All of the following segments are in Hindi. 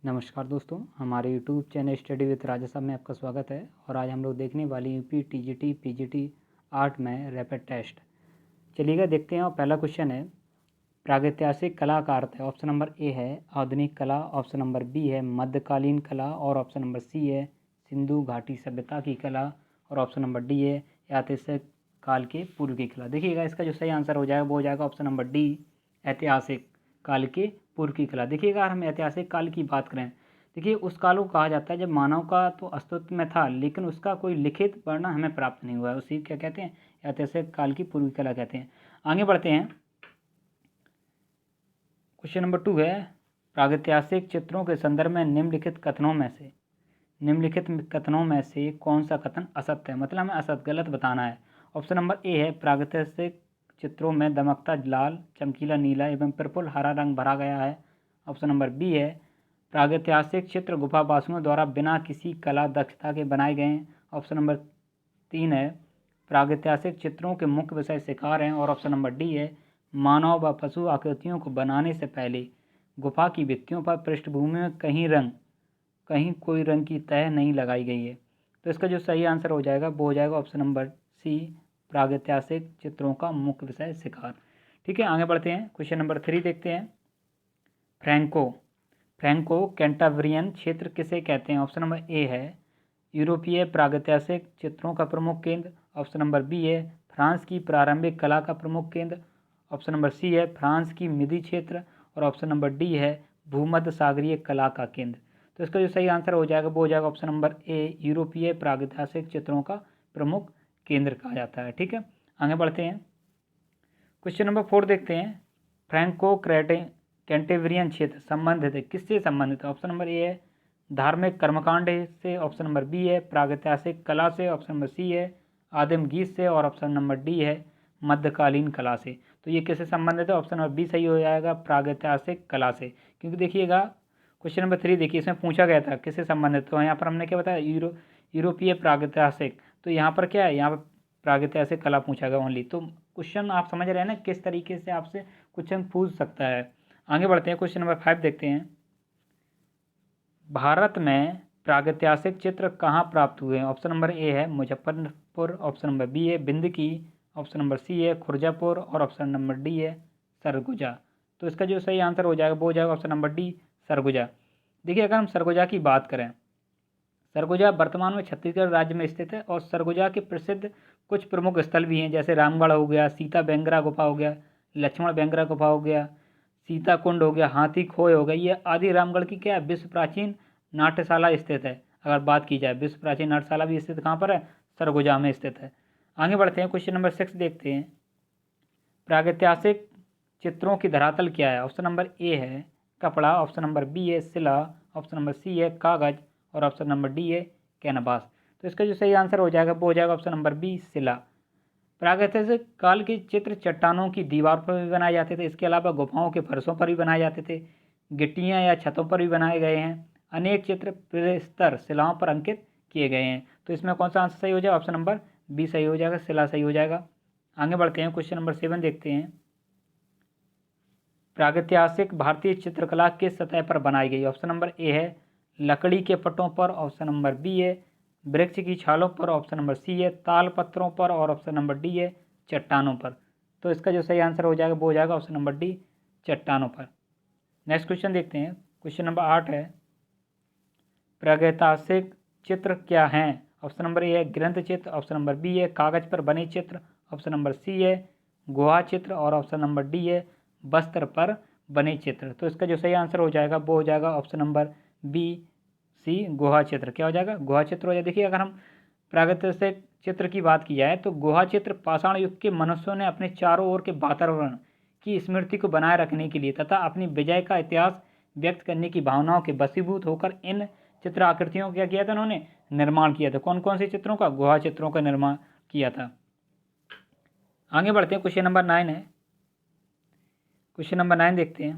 नमस्कार दोस्तों, हमारे यूट्यूब चैनल स्टडी विद राजा साहब में आपका स्वागत है। और आज हम लोग देखने वाले यूपी टीजीटी पीजीटी आर्ट में रैपिड टेस्ट। चलिएगा देखते हैं। और पहला क्वेश्चन है, प्रागैतिहासिक कला का अर्थ है। ऑप्शन नंबर ए है आधुनिक कला, ऑप्शन नंबर बी है मध्यकालीन कला, और ऑप्शन नंबर सी है सिंधु घाटी सभ्यता की कला, और ऑप्शन नंबर डी है ऐतिहासिक काल के पूर्व की कला। देखिएगा इसका जो सही आंसर हो जाएगा वो हो जाएगा ऑप्शन नंबर डी, ऐतिहासिक काल के पूर्व की कला। देखिएगा, हम ऐतिहासिक काल की बात करें, देखिए उस काल को कहा जाता है जब मानव का तो अस्तित्व में था लेकिन उसका कोई लिखित वर्णन हमें प्राप्त नहीं हुआ है। उसी क्या कहते हैं, ऐतिहासिक काल की पूर्व कला कहते हैं। आगे बढ़ते हैं। क्वेश्चन नंबर 2 है, प्रागैतिहासिक चित्रों के संदर्भ में निम्नलिखित कथनों में से कौन सा कथन असत्य है। मतलब हमें असत्य गलत बताना है। ऑप्शन नंबर ए है प्रागैतिहासिक चित्रों में दमकता लाल, चमकीला नीला एवं प्रफुल्ल हरा रंग भरा गया है। ऑप्शन नंबर बी है प्रागैतिहासिक चित्र गुफावासियों द्वारा बिना किसी कला दक्षता के बनाए गए हैं। ऑप्शन नंबर 3 है प्रागैतिहासिक चित्रों के मुख्य विषय शिकार हैं। और ऑप्शन नंबर डी है मानव व पशु आकृतियों को बनाने से पहले गुफा की भित्तियों पर पृष्ठभूमि में कहीं कोई रंग की तह नहीं लगाई गई है। तो इसका जो सही आंसर हो जाएगा वो हो जाएगा ऑप्शन नंबर सी, प्रागैतिहासिक चित्रों का मुख्य विषय शिकार। ठीक है, आगे बढ़ते हैं। क्वेश्चन नंबर 3 देखते हैं। फ्रैंको कैंटाब्रियन क्षेत्र किसे कहते हैं। ऑप्शन नंबर ए है यूरोपीय प्रागैतिहासिक चित्रों का प्रमुख केंद्र। ऑप्शन नंबर बी है फ्रांस की प्रारंभिक कला का प्रमुख केंद्र। ऑप्शन नंबर सी है फ्रांस की मिधी क्षेत्र, और ऑप्शन नंबर डी है भूमध्य सागरीय कला का केंद्र। तो इसका जो सही आंसर हो जाएगा वो हो जाएगा ऑप्शन नंबर ए, यूरोपीय प्रागैतिहासिक चित्रों का प्रमुख केंद्र कहा जाता है। ठीक है, आगे बढ़ते हैं। क्वेश्चन नंबर 4 देखते हैं। फ्रैंको कैंटेब्रियन क्षेत्र संबंधित है, किससे संबंधित है। ऑप्शन नंबर ए है धार्मिक कर्मकांड से, ऑप्शन नंबर बी है प्रागैतिहासिक कला से, ऑप्शन नंबर सी है आदिम गीत से, और ऑप्शन नंबर डी है मध्यकालीन कला से। तो ये किससे संबंधित है। ऑप्शन नंबर बी सही हो जाएगा, प्रागैतिहासिक कला से। क्योंकि देखिएगा क्वेश्चन नंबर 3 देखिए, इसमें पूछा गया था किससे संबंधित, तो यहाँ पर हमने क्या बताया यूरोपीय प्रागैतिहासिक। तो यहाँ पर क्या है, यहाँ पर प्रागैतिहासिक कला पूछा गया ओनली। तो क्वेश्चन आप समझ रहे हैं ना किस तरीके से आपसे क्वेश्चन पूछ सकता है। आगे बढ़ते हैं। क्वेश्चन नंबर 5 देखते हैं। भारत में प्रागैतिहासिक चित्र कहाँ प्राप्त हुए हैं। ऑप्शन नंबर ए है मुजफ्फरपुर, ऑप्शन नंबर बी है बिंदकी, ऑप्शन नंबर सी है खुरजापुर, और ऑप्शन नंबर डी है सरगुजा। तो इसका जो सही आंसर हो जाएगा वो हो जाएगा ऑप्शन नंबर डी, सरगुजा। देखिए, अगर हम सरगुजा की बात करें, सरगुजा वर्तमान में छत्तीसगढ़ राज्य में स्थित है। और सरगुजा के प्रसिद्ध कुछ प्रमुख स्थल भी हैं, जैसे रामगढ़ हो गया, सीता बेंगरा गुफा हो गया, लक्ष्मण बेंगरा गुफा हो गया, सीता कुंड हो गया, हाथी खोह हो गई। ये आदि रामगढ़ की क्या है, विश्व प्राचीन नाट्यशाला स्थित है। अगर बात की जाए, विश्व प्राचीन नाट्यशाला भी स्थित कहाँ पर है, सरगुजा में स्थित है। आगे बढ़ते हैं। क्वेश्चन नंबर 6 देखते हैं। प्रागैतिहासिक चित्रों की धरातल क्या है। ऑप्शन नंबर ए है कपड़ा, ऑप्शन नंबर बी है शिला, ऑप्शन नंबर सी है कागज, और ऑप्शन नंबर डी है कैनवास। तो इसका जो सही आंसर हो जाएगा वो हो जाएगा ऑप्शन नंबर बी, शिला। प्रागैतिहासिक काल के चित्र चट्टानों की दीवार पर भी बनाए जाते थे। इसके अलावा गुफाओं के फर्शों पर भी बनाए जाते थे, गिट्टियाँ या छतों पर भी बनाए गए हैं। अनेक चित्र प्रस्तर शिलाओं पर अंकित किए गए हैं। तो इसमें कौन सा आंसर सही हो जाएगा, ऑप्शन नंबर बी सही हो जाएगा, शिला सही हो जाएगा। आगे बढ़ते हैं। क्वेश्चन नंबर 7 देखते हैं। प्रागैतिहासिक भारतीय चित्रकला किस सतह पर बनाई गई। ऑप्शन नंबर ए है लकड़ी के पट्टों पर, ऑप्शन नंबर बी है वृक्ष की छालों पर, ऑप्शन नंबर सी है ताल पत्रों पर, और ऑप्शन नंबर डी है चट्टानों पर। तो इसका जो सही आंसर हो जाएगा वो हो जाएगा ऑप्शन नंबर डी, चट्टानों पर। नेक्स्ट क्वेश्चन देखते हैं। क्वेश्चन नंबर 8 है प्रागैतिहासिक चित्र क्या हैं। ऑप्शन नंबर ए है ग्रंथ चित्र, ऑप्शन नंबर बी है कागज पर बने चित्र, ऑप्शन नंबर सी है गुहा चित्र, और ऑप्शन नंबर डी है वस्त्र पर बने चित्र। तो इसका जो सही आंसर हो जाएगा वो हो जाएगा ऑप्शन नंबर बी, सी गुहा चित्र। क्या हो जाएगा, गुहा चित्र हो जाए। देखिए, अगर हम प्रागैतिहासिक चित्र की बात की जाए तो गुहा चित्र पाषाण युग के मनुष्यों ने अपने चारों ओर के वातावरण की स्मृति को बनाए रखने के लिए तथा अपनी विजय का इतिहास व्यक्त करने की भावनाओं के वशीभूत होकर इन चित्र आकृतियों का क्या किया था, उन्होंने निर्माण किया था। कौन कौन से चित्रों का, गुहा चित्रों का निर्माण किया था। आगे बढ़ते हैं। क्वेश्चन नंबर 9 है। क्वेश्चन नंबर 9 देखते हैं।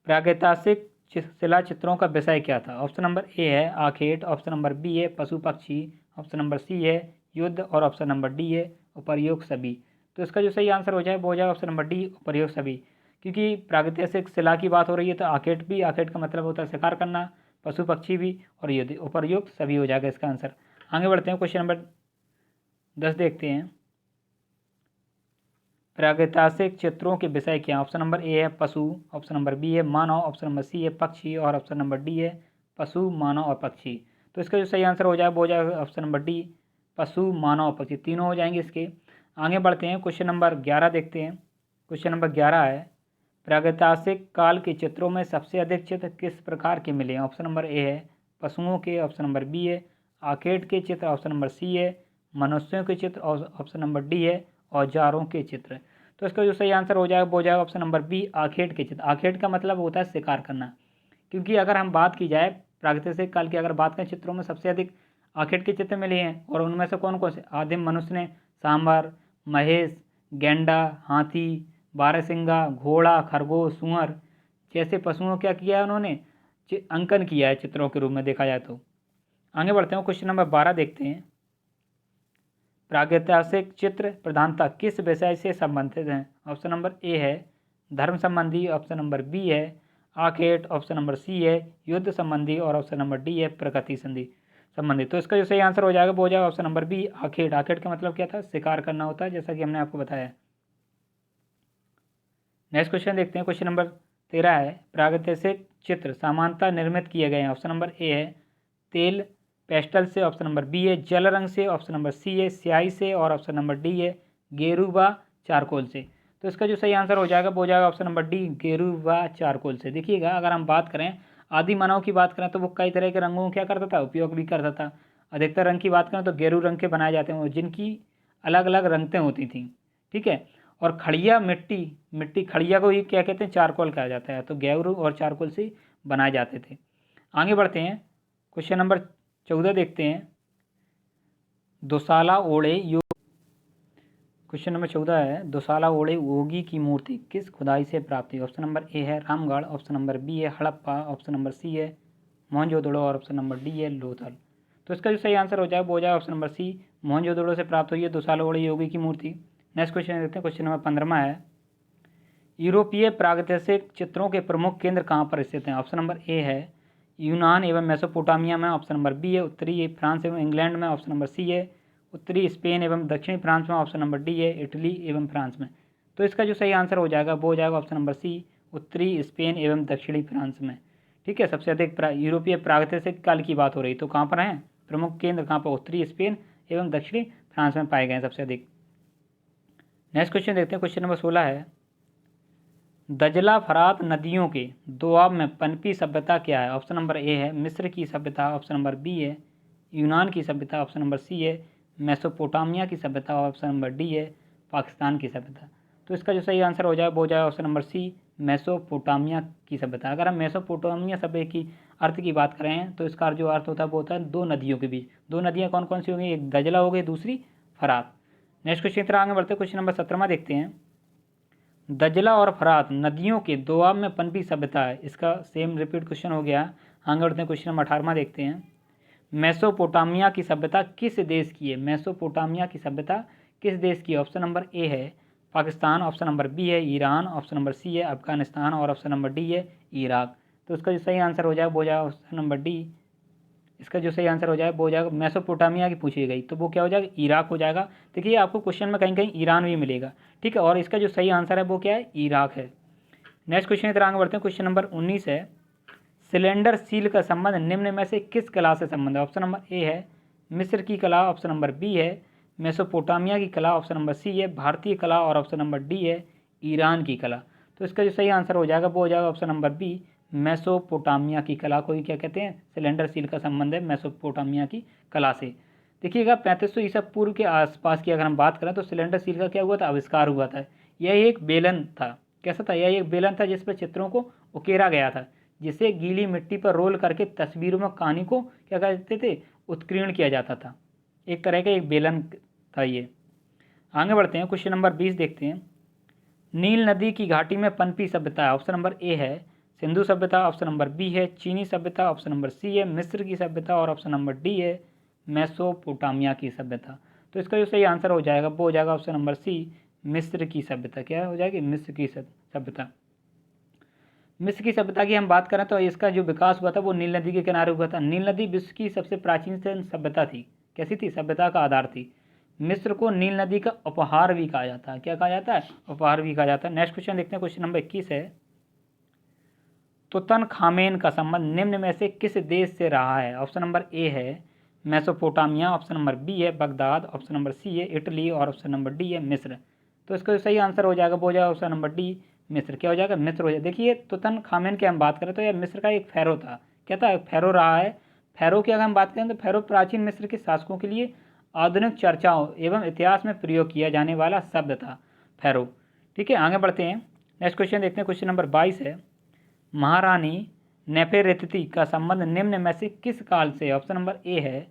प्रागैतिहासिक शिला चित्रों का विषय क्या था। ऑप्शन नंबर ए है आखेट, ऑप्शन नंबर बी है पशु पक्षी, ऑप्शन नंबर सी है युद्ध, और ऑप्शन नंबर डी है उपर्युक्त सभी। तो इसका जो सही आंसर हो जाए वो हो जाएगा ऑप्शन नंबर डी, उपर्युक्त सभी। क्योंकि प्रागैतिहासिक शिला की बात हो रही है तो आखेट भी, आखेट का मतलब होता है शिकार करना, पशु पक्षी भी, और ये उपर्युक्त सभी हो जाएगा इसका आंसर। आगे बढ़ते हैं, क्वेश्चन नंबर 10 देखते हैं। प्रागैतिहासिक चित्रों के विषय क्या? ऑप्शन नंबर ए है पशु, ऑप्शन नंबर बी है मानव, ऑप्शन नंबर सी है पक्षी, और ऑप्शन नंबर डी है पशु, मानव और पक्षी। तो इसका जो सही आंसर हो जाएगा वो हो जाएगा ऑप्शन नंबर डी, पशु, मानव और पक्षी, तीनों हो जाएंगे इसके। आगे बढ़ते हैं, क्वेश्चन नंबर 11 देखते हैं। क्वेश्चन नंबर 11 है, प्रागैतिहासिक काल के चित्रों में सबसे अधिक चित्र किस प्रकार के मिले हैं? ऑप्शन नंबर ए है पशुओं के, ऑप्शन नंबर बी है आखेट के चित्र, ऑप्शन नंबर सी है मनुष्यों के चित्र, और ऑप्शन नंबर डी है औजारों के चित्र। तो इसका जो सही आंसर हो जाएगा वो हो जाएगा ऑप्शन नंबर बी, आखेट के चित्र। आखेट का मतलब होता है शिकार करना, क्योंकि अगर हम बात की जाए प्रागैतिहासिक काल की, अगर बात करें चित्रों में सबसे अधिक आखेट के चित्र मिले हैं, और उनमें से कौन कौन से? आदिम मनुष्य ने सांभर, महेश, गेंडा, हाथी, बारहसिंगा, घोड़ा, खरगोश, सूअर जैसे पशुओं क्या किया है उन्होंने? अंकन किया है चित्रों के रूप में देखा जाए तो। आगे बढ़ते हैं, क्वेश्चन नंबर 12 देखते हैं। प्रागैतिहासिक चित्र प्रधानतः किस विषय से संबंधित हैं? ऑप्शन नंबर ए है धर्म संबंधी, ऑप्शन नंबर बी है आखेट, ऑप्शन नंबर सी है युद्ध संबंधी, और ऑप्शन नंबर डी है प्रकृति संधि संबंधी। तो इसका जो सही आंसर हो जाएगा वो हो जाएगा ऑप्शन नंबर बी, आखेट। आखेट का मतलब क्या था? शिकार करना होता है, जैसा कि हमने आपको बताया। नेक्स्ट क्वेश्चन देखते हैं, क्वेश्चन नंबर 13 है, प्रागैतिहासिक चित्र सामान्यतः निर्मित किए गए हैं। ऑप्शन नंबर ए है तेल पेस्टल से, ऑप्शन नंबर बी है जल रंग से, ऑप्शन नंबर सी है स्याही से, और ऑप्शन नंबर डी है गेरू व चारकोल से। तो इसका जो सही आंसर हो जाएगा वो हो जाएगा ऑप्शन नंबर डी, गेरू व चारकोल से। देखिएगा, अगर हम बात करें आदि मानव की बात करें तो वो कई तरह के रंगों को क्या करता था? उपयोग भी करता था। अधिकतर रंग की बात करें तो गेरू रंग के बनाए जाते हैं, जिनकी अलग अलग रंगतें होती थी, ठीक है। और खड़िया मिट्टी खड़िया को ही क्या कहते हैं? चारकोल कहा जाता है। तो गेरू और चारकोल से बनाए जाते थे। आगे बढ़ते हैं, क्वेश्चन नंबर 14 देखते हैं। दोसाला ओढ़े क्वेश्चन नंबर 14 है, दोसाला ओढ़े योगी की मूर्ति किस खुदाई से प्राप्त हुई? ऑप्शन नंबर ए है रामगढ़, ऑप्शन नंबर बी है हड़प्पा, ऑप्शन नंबर सी है मोहनजोदड़ो, और ऑप्शन नंबर डी है लोथल। तो इसका जो सही आंसर हो जाएगा वो हो जाएगा ऑप्शन नंबर सी, मोहनजोदड़ो से प्राप्त हुई है दोसाला ओढ़े योगी की मूर्ति। नेक्स्ट क्वेश्चन देखते हैं, क्वेश्चन नंबर 15 है, यूरोपीय प्रागैतिहासिक चित्रों के प्रमुख केंद्र कहाँ पर स्थित हैं? ऑप्शन नंबर ए है यूनान एवं मेसोपोटामिया में, ऑप्शन नंबर बी है उत्तरी फ्रांस एवं इंग्लैंड में, ऑप्शन नंबर सी है उत्तरी स्पेन एवं दक्षिणी फ्रांस में, ऑप्शन नंबर डी है इटली एवं फ्रांस में। तो इसका जो सही आंसर हो जाएगा वो हो जाएगा ऑप्शन नंबर सी, उत्तरी स्पेन एवं दक्षिणी फ्रांस में, ठीक है। सबसे अधिक यूरोपीय प्रागैतिहासिक काल की बात हो रही तो कहाँ पर हैं प्रमुख केंद्र? कहाँ पर? उत्तरी स्पेन एवं दक्षिणी फ्रांस में पाए गए हैं सबसे अधिक। नेक्स्ट क्वेश्चन देखते हैं, क्वेश्चन नंबर 16 है, दजला फरात नदियों के दोआब में पनपी सभ्यता क्या है? ऑप्शन नंबर ए है मिस्र की सभ्यता, ऑप्शन नंबर बी है यूनान की सभ्यता, ऑप्शन नंबर सी है मेसोपोटामिया की सभ्यता, और ऑप्शन नंबर डी है पाकिस्तान की सभ्यता। तो इसका जो सही आंसर हो जाए वो हो जाए ऑप्शन नंबर सी, मेसोपोटामिया की सभ्यता। अगर हम मेसोपोटामिया सभ्यता की अर्थ की बात करें तो इसका जो अर्थ होता है वो होता है दो नदियों के बीच। दो नदियाँ कौन कौन सी होंगी? एक दजला हो गई, दूसरी फरात। नेक्स्ट क्वेश्चन तरह आगे बढ़ते हैं, क्वेश्चन नंबर 17 देखते हैं। दजला और फरात नदियों के दोआब में पनपी सभ्यता है, इसका सेम रिपीट क्वेश्चन हो गया। आगे बढ़ते हैं, क्वेश्चन नंबर 18 देखते हैं। मेसोपोटामिया की सभ्यता किस देश की है? मेसोपोटामिया की सभ्यता किस देश की है? ऑप्शन नंबर ए है पाकिस्तान, ऑप्शन नंबर बी है ईरान, ऑप्शन नंबर सी है अफगानिस्तान, और ऑप्शन नंबर डी है इराक। तो इसका जो सही आंसर हो जाएगा वो हो जाएगा ऑप्शन नंबर डी। इसका जो सही आंसर हो जाएगा वो हो जाएगा मेसोपोटामिया की पूछी गई तो वो क्या हो जाएगा? इराक हो जाएगा। देखिए आपको क्वेश्चन में कहीं कहीं ईरान भी मिलेगा, ठीक है। और इसका जो सही आंसर है वो क्या है? इराक है। नेक्स्ट क्वेश्चन की तरह आगे बढ़ते हैं, क्वेश्चन नंबर 19 है, सिलेंडर सील का संबंध निम्न में से किस कला से संबंध है? ऑप्शन नंबर ए है मिस्र की कला, ऑप्शन नंबर बी है मेसोपोटामिया की कला, ऑप्शन नंबर सी है भारतीय कला, और ऑप्शन नंबर डी है ईरान की कला। तो इसका जो सही आंसर हो जाएगा वो हो जाएगा ऑप्शन नंबर बी, मेसोपोटामिया की कला को ही क्या कहते हैं? सिलेंडर सील का संबंध है मेसोपोटामिया की कला से। देखिएगा 3500 ईसा पूर्व के आसपास की अगर हम बात करें तो सिलेंडर सील का क्या हुआ था? आविष्कार हुआ था। यह एक बेलन था। कैसा था? यह एक बेलन था जिस पर चित्रों को उकेरा गया था, जिसे गीली मिट्टी पर रोल करके तस्वीरों में कहानी को क्या कहते थे? उत्कीर्ण किया जाता था। एक तरह का एक बेलन था ये। आगे बढ़ते हैं, क्वेश्चन नंबर 20 देखते हैं। नील नदी की घाटी में पनपी सभ्यता है, ऑप्शन नंबर ए है सिंधु सभ्यता, ऑप्शन नंबर बी है चीनी सभ्यता, ऑप्शन नंबर सी है मिस्र की सभ्यता, और ऑप्शन नंबर डी है मेसोपोटामिया की सभ्यता। तो इसका जो सही आंसर हो जाएगा वो हो जाएगा ऑप्शन नंबर सी, मिस्र की सभ्यता। क्या हो जाएगी? मिस्र की सभ्यता। मिस्र की सभ्यता की हम बात करें तो इसका जो विकास हुआ था वो नील नदी के किनारे हुआ था। नील नदी विश्व की सबसे प्राचीन सभ्यता थी। कैसी थी? सभ्यता का आधार थी। मिस्र को नील नदी का उपहार भी कहा जाता है। क्या कहा जाता है? उपहार भी कहा जाता है। नेक्स्ट क्वेश्चन देखते हैं, क्वेश्चन नंबर 21 है, तुतनखामेन का संबंध निम्न में से किस देश से रहा है? ऑप्शन नंबर ए है मेसोपोटामिया, ऑप्शन नंबर बी है बगदाद, ऑप्शन नंबर सी है इटली और ऑप्शन नंबर डी है मिस्र। तो इसका जो सही आंसर हो जाएगा वो हो जाएगा ऑप्शन नंबर डी मिस्र। क्या हो जाएगा? मिस्र हो जाएगा। देखिए तुतनखामेन की हम बात करें तो यह मिस्र का एक फैरो था। क्या था? फैरो रहा है। फैरो की अगर हम बात करें तो फैरो प्राचीन मिस्र के शासकों के लिए आधुनिक चर्चाओं एवं इतिहास में प्रयोग किया जाने वाला शब्द था फैरो। ठीक है, आगे बढ़ते हैं। नेक्स्ट क्वेश्चन देखते हैं, क्वेश्चन नंबर 22 है, महारानी नेफेरेतिती का संबंध निम्न में से किस काल से? ऑप्शन नंबर ए है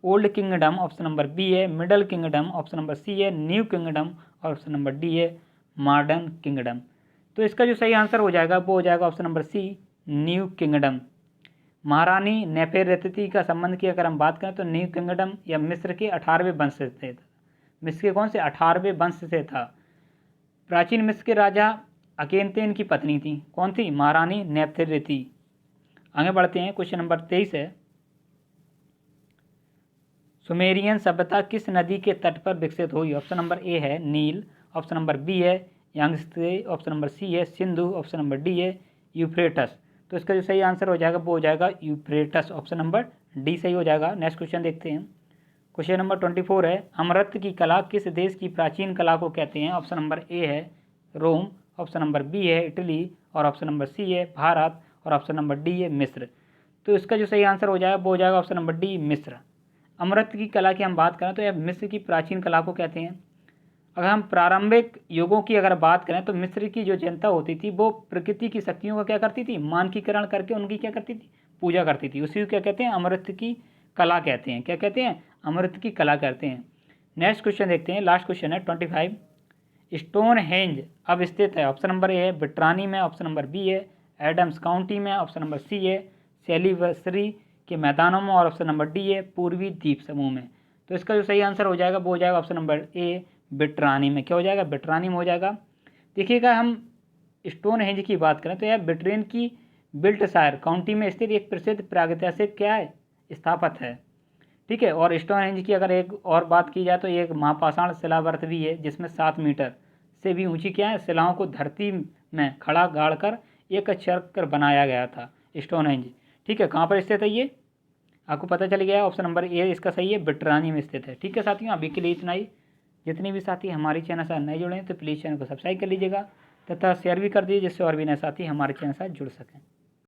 old kingdom, option number B है middle kingdom, option number C है न्यू किंगडम और ऑप्शन नंबर डी है मॉडर्न किंगडम। तो इसका जो सही आंसर हो जाएगा वो हो जाएगा option number C new kingdom. महारानी नेफेरेतिती का संबंध की अगर हम बात करें तो न्यू किंगडम या मिस्र के 18वें वंश से थे। मिस्र के कौन से? 18वें वंश से था। प्राचीन मिस्र के राजा अकेनतेन की पत्नी थी। कौन थी? महारानी नेफेरेती। आगे बढ़ते हैं, क्वेश्चन नंबर 23 है, सुमेरियन सभ्यता किस नदी के तट पर विकसित हुई? ऑप्शन नंबर ए है नील, ऑप्शन नंबर बी है यांगत्से, ऑप्शन नंबर सी है सिंधु, ऑप्शन नंबर डी है यूफ्रेटस। तो इसका जो सही आंसर हो जाएगा वो हो जाएगा यूफ्रेटस, ऑप्शन नंबर डी सही हो जाएगा। नेक्स्ट क्वेश्चन देखते हैं, क्वेश्चन नंबर 24 है, अमृत की कला किस देश की प्राचीन कला को कहते हैं? ऑप्शन नंबर ए है रोम, ऑप्शन नंबर बी है इटली और ऑप्शन नंबर सी है भारत और ऑप्शन नंबर डी है मिस्र। तो इसका जो सही आंसर हो जाएगा वो हो जाएगा ऑप्शन नंबर डी मिस्र। अमृत की कला की हम बात करें तो यह मिस्र की प्राचीन कला को कहते हैं। अगर हम प्रारंभिक युगों की अगर बात करें तो मिस्र की जो जनता होती थी वो प्रकृति की शक्तियों का क्या करती थी? मानकीकरण करके उनकी क्या करती थी? पूजा करती थी। उसी को क्या कहते हैं? अमृत की कला कहते हैं। क्या कहते हैं? अमृत की कला कहते हैं। नेक्स्ट क्वेश्चन देखते हैं, लास्ट क्वेश्चन है 25, स्टोन हेंज अब स्थित है? ऑप्शन नंबर ए है बिट्रानी में, ऑप्शन नंबर बी है एडम्स काउंटी में, ऑप्शन नंबर सी है सेलिवसरी के मैदानों में और ऑप्शन नंबर डी है पूर्वी द्वीप समूह में। तो इसका जो सही आंसर हो जाएगा वो हो जाएगा ऑप्शन नंबर ए बिट्रानी में। क्या हो जाएगा? बिट्रानी में हो जाएगा। देखिएगा हम स्टोन हेंज की बात करें तो यह ब्रिटेन की बिल्टशायर काउंटी में स्थित एक प्रसिद्ध प्रागैतिहासिक क्या है? स्थापत्य है। ठीक है, और स्टोन हेंज की अगर एक और बात की जाए तो ये एक महापाषाण शिलाव्रत भी है जिसमें 7 मीटर से भी ऊंची क्या है शिलाओं को धरती में खड़ा गाड़ कर एक चक्र बनाया गया था स्टोन हेंज। ठीक है, कहाँ पर स्थित है ये? आपको पता चल गया है, ऑप्शन नंबर ए इसका सही है, बिट्रानी में स्थित है। ठीक है साथियों, अभी के लिए इतना ही। जितने भी साथी हमारे चैनल से नए जुड़े हैं तो प्लीज़ चैनल को सब्सक्राइब कर लीजिएगा तथा शेयर भी कर दीजिए जिससे और भी नए साथी हमारे चैनल से जुड़ सकें।